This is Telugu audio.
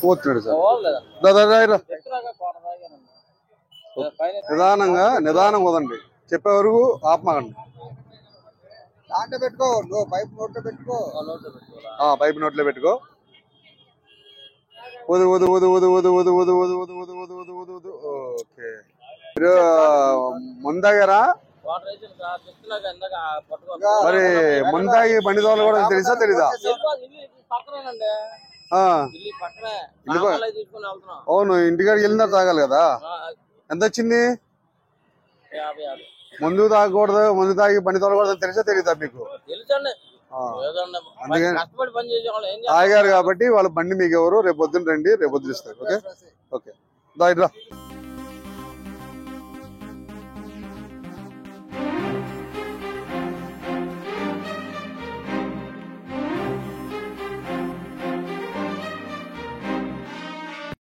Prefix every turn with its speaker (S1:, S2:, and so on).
S1: పోతున్నాడు సార్. నిదానంగా వదండి, చెప్పే వరకు ఆపమాకండి.
S2: దాంట్లో పెట్టుకో, నువ్వు పైప్ నోట్లో పెట్టుకో.
S1: పైప్ నోట్లో పెట్టుకో. వదు వదు వదు వదు వదు వదు వదు వదు వదు వదు వదు వదు వదు వదు. ఓకే, మీరు ముందాగారా? మరి ముందాగి బండి తోలు కూడా తెలుసా తెలీదా? అవును, ఇంటికాడికి వెళ్ళినా తాగాలి కదా. ఎంత వచ్చింది? ముందు తాగకూడదు, ముందు తాగి బండి తోలకూడదు తెలుసా తెలీదా మీకు? అందుకని తాగారు కాబట్టి వాళ్ళ బండి మీకు ఎవరు, రేపు పొద్దున రండి, రేపు పొద్దున ఇస్తారు. ఓకే ఓకే, దా.